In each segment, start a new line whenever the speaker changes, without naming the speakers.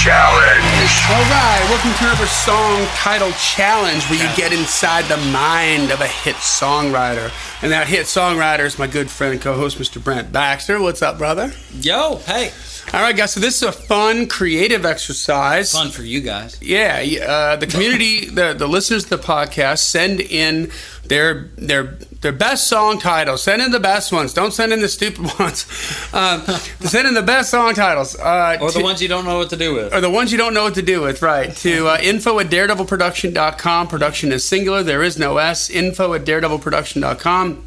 Challenge.
All right, welcome to another song title challenge where you get inside the mind of a hit songwriter. And that hit songwriter is my good friend and co-host, Mr. Brent Baxter. What's up, brother?
Yo, hey.
All right, guys, so this is a fun, creative exercise.
Fun for you guys.
Yeah, the community, the listeners to the podcast send in their best song titles. Send in the best ones. Don't send in the stupid ones. Send in the best song titles.
Or the ones you don't know what to do with.
Or the ones you don't know what to do with, right. To info@daredevilproduction.com. Production is singular. There is no S. info@daredevilproduction.com.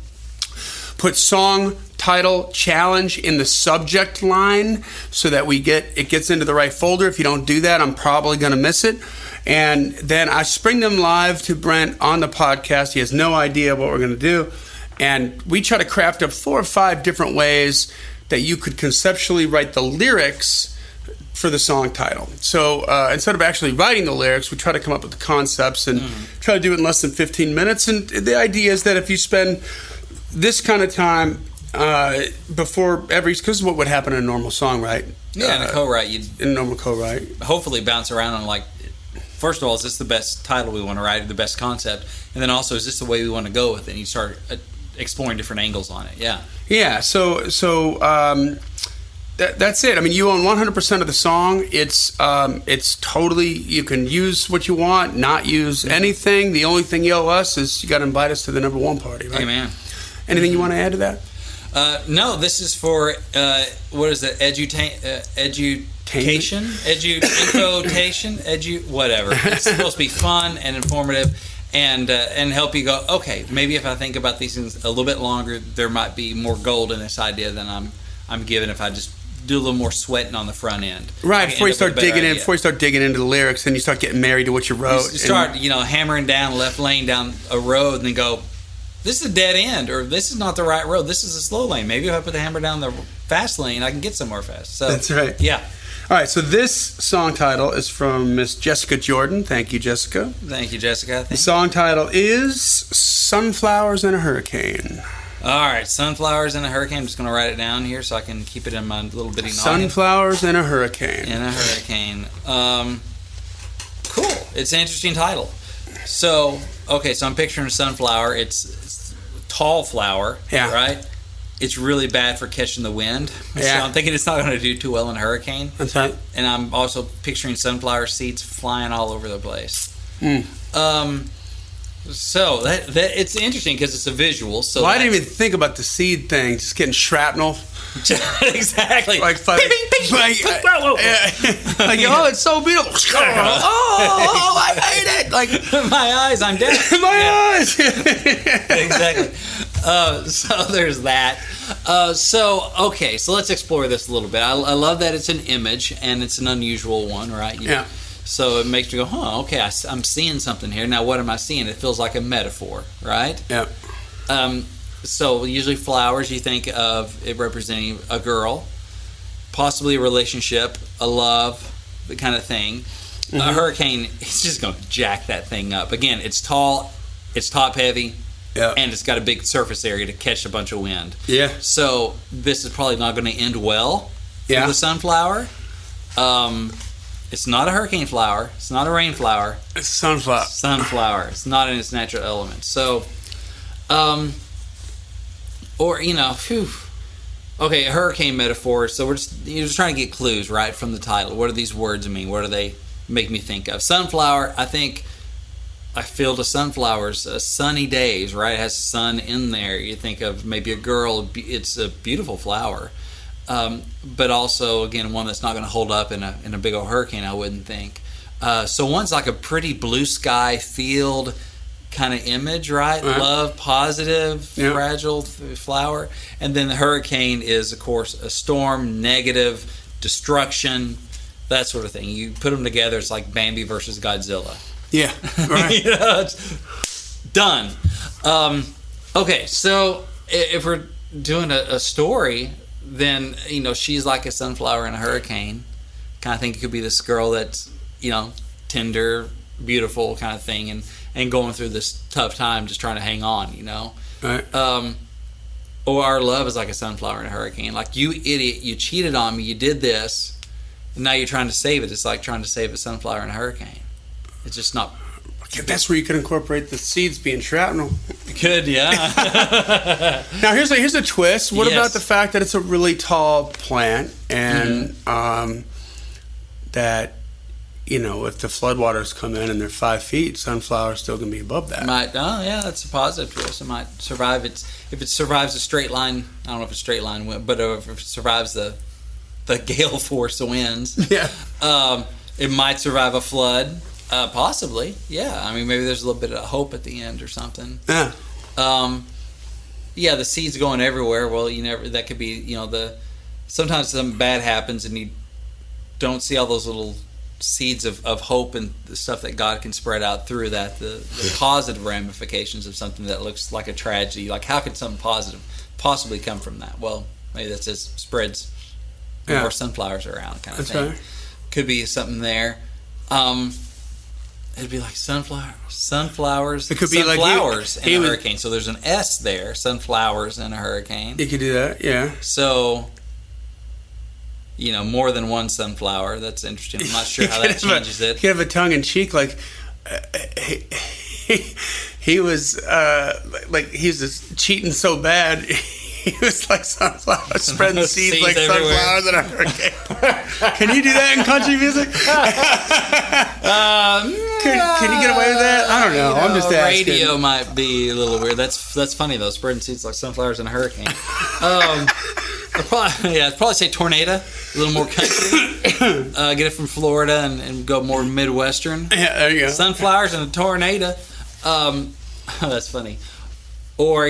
Put song title challenge in the subject line so that it gets into the right folder. If you don't do that, I'm probably going to miss it. And then I spring them live to Brent on the podcast. He has no idea what we're going to do. And we try to craft up 4 or 5 different ways that you could conceptually write the lyrics for the song title. So instead of actually writing the lyrics, we try to come up with the concepts and try to do it in less than 15 minutes. And the idea is that if you spend this kind of time before every, because what would happen in a normal song, right?
Yeah, in a co-write,
in a normal co-write,
hopefully bounce around on, like, first of all, is this the best title we want to write, or the best concept? And then also, is this the way we want to go with it? And you start exploring different angles on it. Yeah.
Yeah. So that's it. I mean, you own 100% of the song. It's totally, you can use what you want, not use anything. The only thing you owe us is you got to invite us to the #1 party, right?
Hey, man.
Anything you want to add to that?
No, this is for, what is it, education, whatever. It's supposed to be fun and informative and help you go, okay, maybe if I think about these things a little bit longer, there might be more gold in this idea than I'm given if I just do a little more sweating on the front end.
Right, before you start digging into the lyrics, and you start getting married to what you wrote.
You start, hammering down left lane down a road and then go, this is a dead end, or this is not the right road. This is a slow lane. Maybe if I put the hammer down the fast lane, I can get somewhere fast. So
that's right.
Yeah.
All right, so this song title is from Miss Jessica Jordan. Thank you, Jessica.
Thank you, Jessica.
The song title is Sunflowers in a Hurricane.
All right, Sunflowers in a Hurricane. I'm just going to write it down here so I can keep it in my little bitty noggin.
Sunflowers in a Hurricane.
In a Hurricane. Cool. It's an interesting title. So, okay, so I'm picturing a sunflower. It's tall flower, right? It's really bad for catching the wind.
Yeah.
So I'm thinking it's not going to do too well in a hurricane.
That's right.
And I'm also picturing sunflower seeds flying all over the place. So that it's interesting because it's a visual. So
I didn't even think about the seed thing. Just getting shrapnel.
Exactly.
Like, oh, it's so beautiful. Oh, I hate it. Like
my eyes, I'm dead.
My eyes.
Exactly. So there's that. So let's explore this a little bit. I love that it's an image and it's an unusual one, right?
Yeah.
So it makes me go, okay, I'm seeing something here. Now, what am I seeing? It feels like a metaphor, right?
Yeah.
So usually flowers, you think of it representing a girl, possibly a relationship, a love, the kind of thing. A hurricane, it's just going to jack that thing up. Again, it's tall, it's top heavy, and it's got a big surface area to catch a bunch of wind.
Yeah.
So this is probably not going to end well for the sunflower. It's not a hurricane flower. It's not a rain flower.
It's sunflower.
Sunflower. It's not in its natural element. So, okay, a hurricane metaphor. So you're just trying to get clues, right, from the title. What do these words mean? What do they make me think of? Sunflower, I feel the sunflowers, sunny days, right? It has sun in there. You think of maybe a girl. It's a beautiful flower. But also, again, one that's not going to hold up in a big old hurricane, I wouldn't think. So one's like a pretty blue sky field kind of image, right? Love, positive, fragile flower. And then the hurricane is, of course, a storm, negative, destruction, that sort of thing. You put them together, it's like Bambi versus Godzilla.
Yeah, right.
It's done. Okay, so if we're doing a story, then she's like a sunflower in a hurricane. Kind of think it could be this girl that's tender, beautiful kind of thing, and going through this tough time, just trying to hang on.
Right.
Or our love is like a sunflower in a hurricane. Like, you idiot, you cheated on me, you did this, And now you're trying to save it. It's like trying to save a sunflower in a hurricane. It's just not.
That's where you can incorporate the seeds being shrapnel.
Good, yeah.
Now here's a twist. What
Yes.
about the fact that it's a really tall plant and that, you know, if the floodwaters come in and they're 5 feet, sunflower's still going to be above that.
That's a positive twist. It might survive. If it survives a straight line. I don't know if it's straight line wind, but if it survives the gale force of winds,
Yeah.
it might survive a flood. Possibly, yeah. I mean, maybe there's a little bit of hope at the end or something.
Yeah.
Yeah, the seeds going everywhere. Well, that could be, sometimes something bad happens and you don't see all those little seeds of hope and the stuff that God can spread out through that, the positive ramifications of something that looks like a tragedy. Like, how could something positive possibly come from that? Well, maybe that just spreads more sunflowers around kind of thing.
Right.
Could be something there. It'd be like sunflowers.
It could be like
sunflowers in a hurricane. So there's an S there, sunflowers in a hurricane.
You could do that, yeah.
So, more than one sunflower. That's interesting. I'm not sure how that changes it.
You could have a tongue in cheek, like he was just cheating so bad. He was like sunflowers, spreading seeds like
everywhere.
sunflowers in a hurricane. Can you do that in country music? Can you get away with that? I don't know. I'm just asking.
Radio might be a little weird. That's funny though. Spreading seeds like sunflowers in a hurricane. I'd probably say tornado. A little more country. Get it from Florida and go more Midwestern.
Yeah, there you go.
Sunflowers and a tornado. That's funny. Or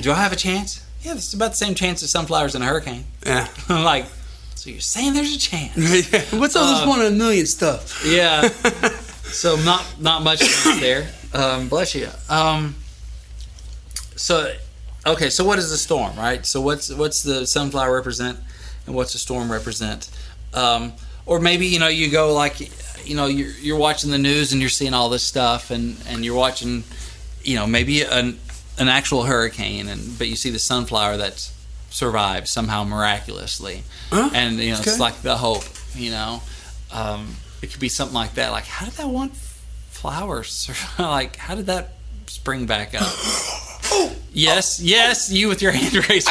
do I have a chance? Yeah, it's about the same chance as sunflowers in a hurricane.
Yeah.
Like, so you're saying there's a chance?
What's all this 1 in a million stuff?
Yeah. So not much there. Bless you. So what is the storm, right? So what's the sunflower represent, and what's the storm represent? Or maybe you go like you're watching the news and you're seeing all this stuff, and you're watching maybe an actual hurricane, but you see the sunflower that's survived somehow miraculously, and it's like the hope. It could be something like that. Like, how did that one flower survive? Like, how did that spring back up? Yes, you with your hand raised.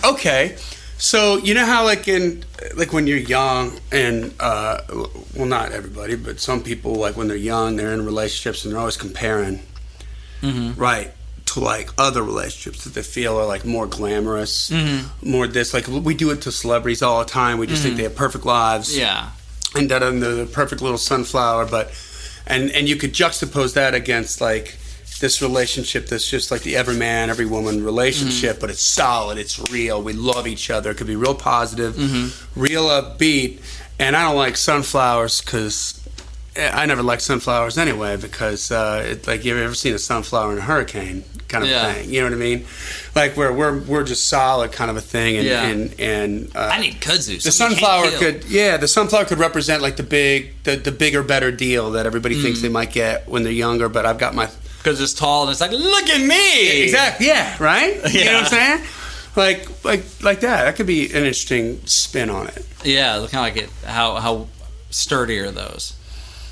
Okay. So you know how like when you're young and well, not everybody, but some people, like when they're young, they're in relationships and they're always comparing, right, to like other relationships that they feel are like more glamorous, more this. Like we do it to celebrities all the time. We just think they have perfect lives, and that they're the perfect little sunflower. But and you could juxtapose that against like this relationship that's just like the every man, every woman relationship, but it's solid, it's real, we love each other, it could be real positive, real upbeat. And I don't like sunflowers because I never liked sunflowers anyway, because like, you've ever seen a sunflower in a hurricane kind of thing, you know what I mean? Like we're just solid kind of a thing, and
I need kudzu.
The sunflower could represent like the bigger, better deal that everybody thinks they might get when they're younger, but I've got my,
because it's tall and it's like, look at me.
Exactly. Yeah. Right.
Yeah.
You know what I'm saying? Like that. That could be an interesting spin on it.
Yeah. Look how how sturdy are those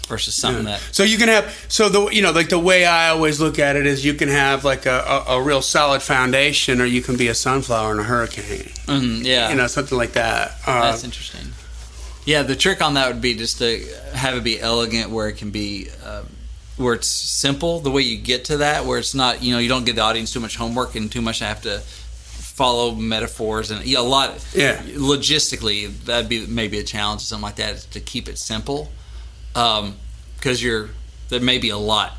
versus something that.
So you can have the way I always look at it is you can have like a real solid foundation, or you can be a sunflower in a hurricane. Something like that.
That's interesting. Yeah. The trick on that would be just to have it be elegant, where it can be. Where it's simple, the way you get to that, where it's not, you don't give the audience too much homework and too much have to follow metaphors and a lot. Logistically, that'd be maybe a challenge or something like that, to keep it simple, because there may be a lot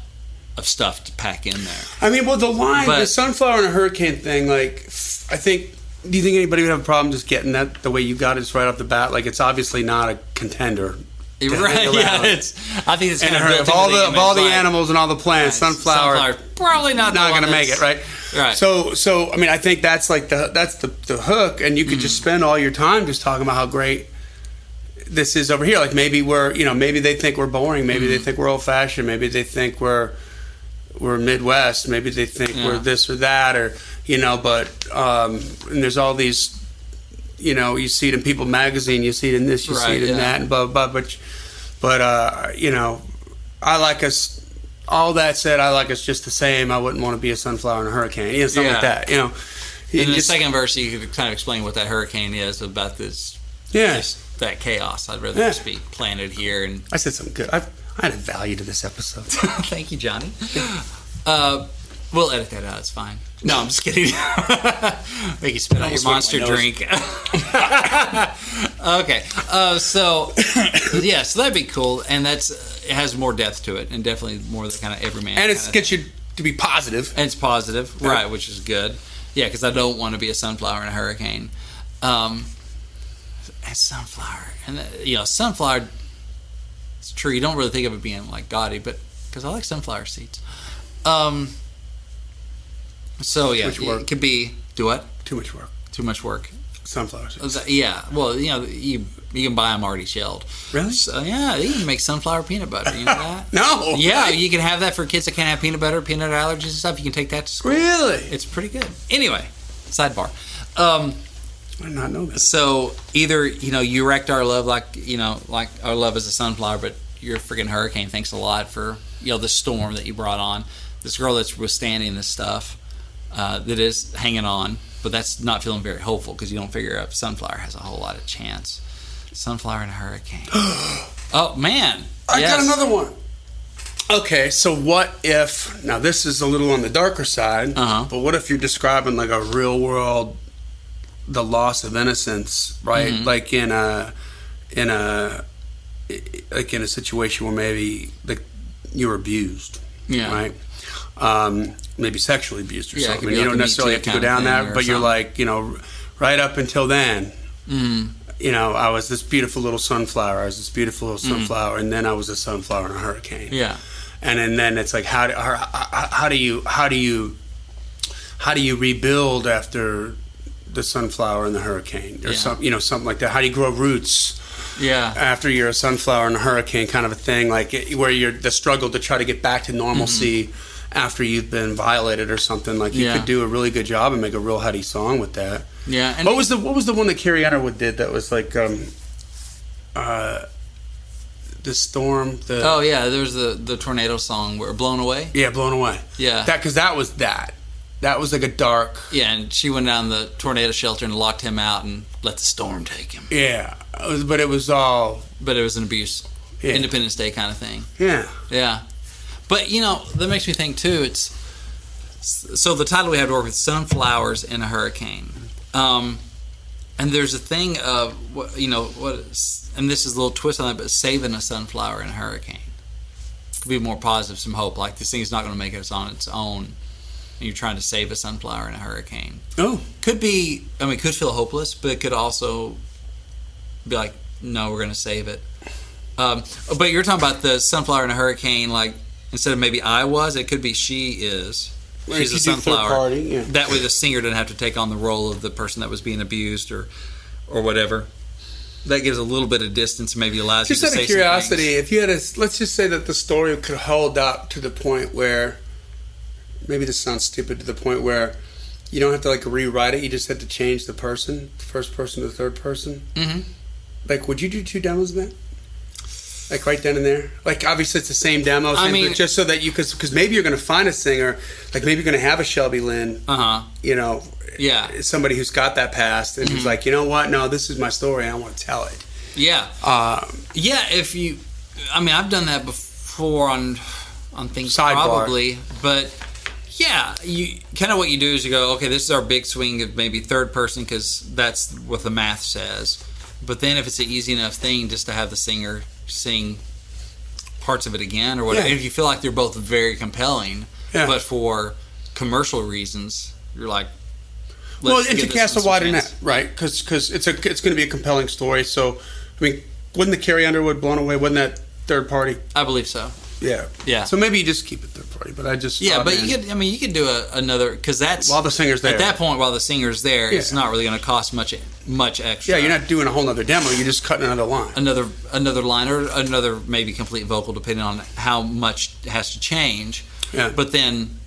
of stuff to pack in there. I mean, well,
the sunflower and a hurricane thing, like, I think. Do you think anybody would have a problem just getting that the way you got it just right off the bat? Like, it's obviously not a contender.
Right, yeah, I think it's kind of built
of all the animals and all the plants, sunflower
probably not
going to make it, right?
Right.
So I mean, I think that's like the hook, and you could just spend all your time just talking about how great this is over here. Like maybe maybe they think we're boring, maybe they think we're old fashioned, maybe they think we're Midwest, maybe they think we're this or that, or but and there's all these you see it in People magazine, you see it in this, you see it in that, and blah blah blah. But I like us. All that said, I like us just the same. I wouldn't want to be a sunflower in a hurricane, something like that.
In the second verse, you could kind of explain what that hurricane is about this. Just that chaos. I'd rather just be planted here. And
I said something good. I added value to this episode.
Thank you, Johnny. We'll edit that out. It's fine. No, I'm just kidding. Make you spit out your monster drink. Okay. So that'd be cool, and it has more depth to it, and definitely more the kind of everyman.
And it gets you to be positive.
And it's positive, right? Which is good. Yeah, because I don't want to be a sunflower in a hurricane. And sunflower, and sunflower. It's true. You don't really think of it being like gaudy, but because I like sunflower seeds. So yeah, it could be what?
Too much work.
Too much work.
Sunflower seeds.
Yeah. Well, you can buy them already shelled.
Really?
So, yeah, you can make sunflower peanut butter. You know that?
No.
Yeah, you can have that for kids that can't have peanut allergies and stuff. You can take that to school.
Really?
It's pretty good. Anyway, sidebar.
I did not know that.
So either you wrecked our love like our love as a sunflower, but you're a freaking hurricane. Thanks a lot for the storm that you brought on. This girl that's withstanding this stuff. That is hanging on, but that's not feeling very hopeful because you don't figure out sunflower has a whole lot of chance. Sunflower in a hurricane. Oh man,
I got another one. Okay, so what if? Now this is a little on the darker side, but what if you're describing like a real world, the loss of innocence, right? Mm-hmm. Like in a situation where maybe you were abused, right? Maybe sexually abused or something. You don't necessarily have to go down that, but you're like, right up until then, I was this beautiful little sunflower. And then I was a sunflower in a hurricane. Yeah. And then it's like, how do you rebuild after the sunflower and the hurricane or something like that? How do you grow roots? Yeah. After you're a sunflower in a hurricane, kind of a thing, like where you're the struggle to try to get back to normalcy. Mm-hmm. After you've been violated or something, like you could do a really good job and make a real heady song with that. Yeah. And what was the one that Carrie Underwood did that was like the storm?
There was the tornado song where Blown Away.
Yeah, Blown Away. Yeah. That was like a dark.
Yeah, and she went down the tornado shelter and locked him out and let the storm take him.
Yeah, but it was
an abuse, Independence Day kind of thing. Yeah. Yeah. But, that makes me think, too, so the title we had to work with, Sunflowers in a Hurricane. And there's a thing of, and this is a little twist on that, but saving a sunflower in a hurricane. Could be more positive, some hope. Like, this thing's not going to make it on its own. And you're trying to save a sunflower in a hurricane. Oh. Could be, it could feel hopeless, but it could also be like, no, we're going to save it. But you're talking about the sunflower in a hurricane, like, instead of maybe I was, it could be she is. She's a sunflower. Third party, yeah. That way the singer didn't have to take on the role of the person that was being abused or whatever. That gives a little bit of distance and maybe allows you to say some things. Just out of curiosity,
if you had let's just say that the story could hold up to the point where, maybe this sounds stupid, to the point where you don't have to like rewrite it, you just have to change the first person to the third person. Mm-hmm. Like, would you do 2 demos of that? Like right then and there? Like obviously it's the same demo, but just so that because maybe you're going to find a singer, like maybe you're going to have a Shelby Lynn, somebody who's got that past and who's like, you know what? No, this is my story. I want to tell it. Yeah.
If you, I've done that before on things
Sidebar.
Probably, but yeah, you kind of what you do is you go, okay, this is our big swing of maybe third person because that's what the math says. But then if it's an easy enough thing just to have the singer sing parts of it again or whatever, if you feel like they're both very compelling, but for commercial reasons, you're like,
and to cast a wider net, right? Because it's going to be a compelling story. So, wasn't the Carrie Underwood Blown Away? Wasn't that third party?
I believe so.
Yeah. So maybe you just keep it third party. But I just
you could do another because that's
while the singer's there.
At that point, while the singer's there, it's not really going to cost much extra.
Yeah, you're not doing a whole other demo. You're just cutting another line.
Another line or another maybe complete vocal, depending on how much has to change. Yeah. But then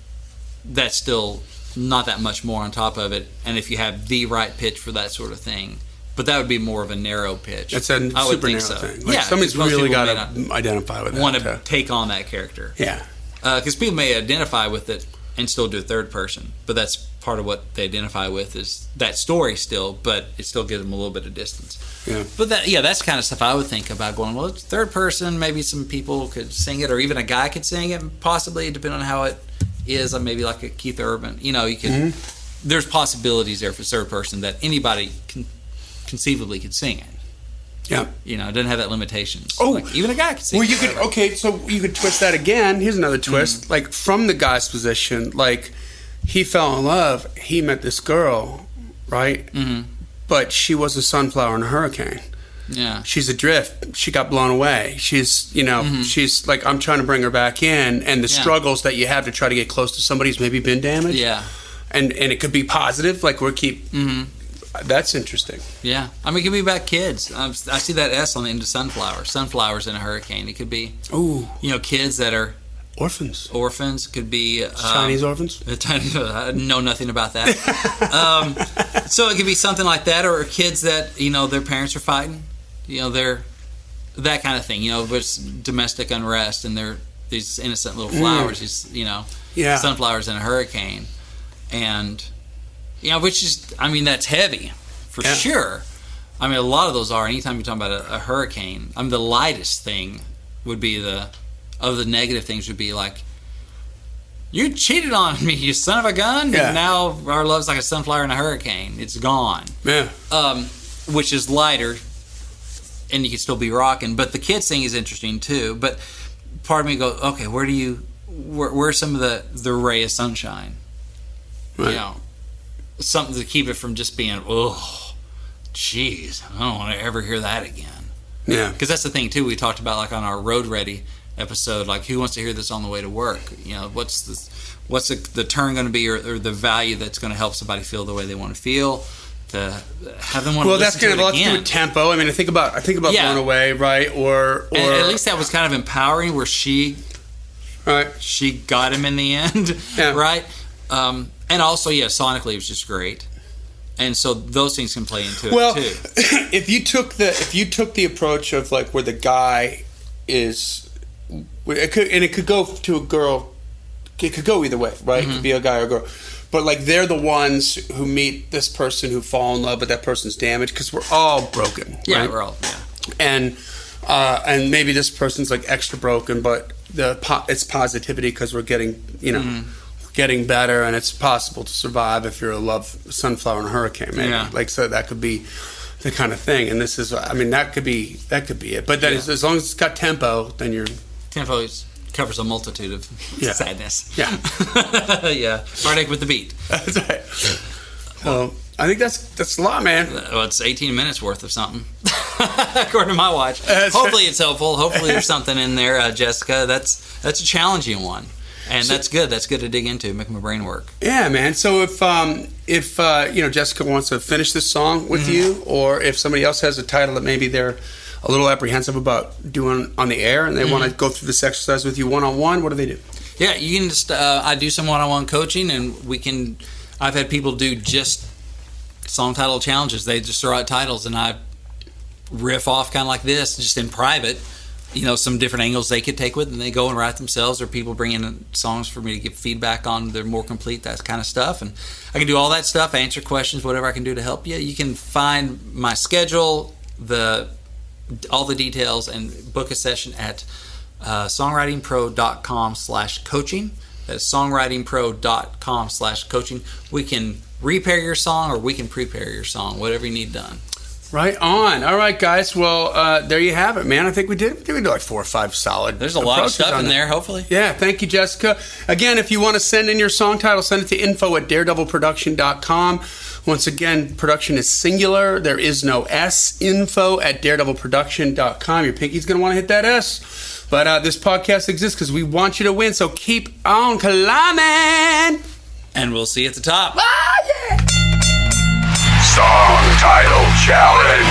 that's still not that much more on top of it. And if you have the right pitch for that sort of thing, But that would be more of a narrow pitch.
It's a super narrow thing. Like somebody's really got to identify with that.
Want to take on that character.
Yeah.
Because people may identify with it and still do a third person, but that's part of what they identify with is that story still, but it still gives them a little bit of distance.
Yeah.
But that's kind of stuff I would think about going, well, it's third person, maybe some people could sing it, or even a guy could sing it, possibly, depending on how it is, or maybe like a Keith Urban. You know, you could, there's possibilities there for third person that anybody conceivably could sing it.
Yeah.
You know, it doesn't have that limitations.
Oh.
Like, even a guy could sing
it.
You could,
so you could twist that again. Here's another twist. Like, from the guy's position, like, he fell in love, he met this girl, right? But she was a sunflower in a hurricane.
Yeah.
She's adrift. She got blown away. She's, you know, she's like, I'm trying to bring her back in, and the struggles that you have to try to get close to somebody who's maybe been damaged.
Yeah.
And it could be positive, like that's interesting.
Yeah. I mean, it could be about kids. I see that S on the end of sunflower. Sunflowers in a hurricane. It could be, kids that are
orphans.
Orphans could be
Chinese orphans.
I know nothing about that. So it could be something like that, or kids that their parents are fighting. They're that kind of thing. But it's domestic unrest, and they're these innocent little flowers. These sunflowers in a hurricane, and which is that's heavy for sure. I mean, a lot of those are. Anytime you're talking about a hurricane, the lightest thing would be the negative things would be like, you cheated on me, you son of a gun, and now our love's like a sunflower in a hurricane. It's gone. Yeah. Which is lighter, and you can still be rocking. But the kids thing is interesting too. But part of me goes, okay, where's some of the ray of sunshine? Right. Something to keep it from just being, oh, jeez, I don't want to ever hear that again. Yeah. Because that's the thing too. We talked about like on our Road Ready episode, like who wants to hear this on the way to work? What's the turn going to be, or the value that's going to help somebody feel the way they want to feel, to have them want to listen to it again. Well, that's kind of a lot to do with tempo. I mean, I think about Blown Away, right? Or and at least that was kind of empowering, where she got him in the end, right? And also, sonically, it was just great. And so those things can play into it too. if you took the approach of like where the guy is, it could go to a girl. It could go either way, right? It could be a guy or a girl. But like they're the ones who meet this person who fall in love, but that person's damaged, because we're all broken. Yeah, right? We're all. Yeah. And maybe this person's like extra broken, but it's positivity because we're getting getting better, and it's possible to survive if you're a sunflower in a hurricane. Maybe like so that could be the kind of thing. And this is, that could be it. But that is, as long as it's got tempo, then you're tempo covers a multitude of sadness. Yeah. Heartache with the beat. That's right. So I think that's a lot, man. Well, it's 18 minutes worth of something, according to my watch. Hopefully it's helpful. Hopefully there's something in there, Jessica. That's a challenging one. And that's good. That's good to dig into, make my brain work. Yeah, man. So if Jessica wants to finish this song with you, or if somebody else has a title that maybe they're a little apprehensive about doing on the air, and they want to go through this exercise with you one-on-one, what do they do? Yeah, you can just. I do some one-on-one coaching, and I've had people do just song title challenges. They just throw out titles, and I riff off kind of like this, just in private. Some different angles they could take with, and they go and write themselves, or people bring in songs for me to give feedback on. They're more complete, that kind of stuff. And I can do all that stuff, answer questions, whatever I can do to help you. You can find my schedule, all the details, and book a session at songwritingpro.com/coaching. That's songwritingpro.com/coaching. We can repair your song, or we can prepare your song, whatever you need done. Right on. All right, guys. Well, there you have it, man. I think we did like 4 or 5 solid. There's a lot of stuff in there, hopefully. Yeah. Thank you, Jessica. Again, if you want to send in your song title, send it to info@daredevilproduction.com. Once again, production is singular. There is no S. info@daredevilproduction.com. Your pinky's going to want to hit that S. But this podcast exists because we want you to win. So keep on climbing. And we'll see you at the top. Ah, yeah. Song Title Challenge.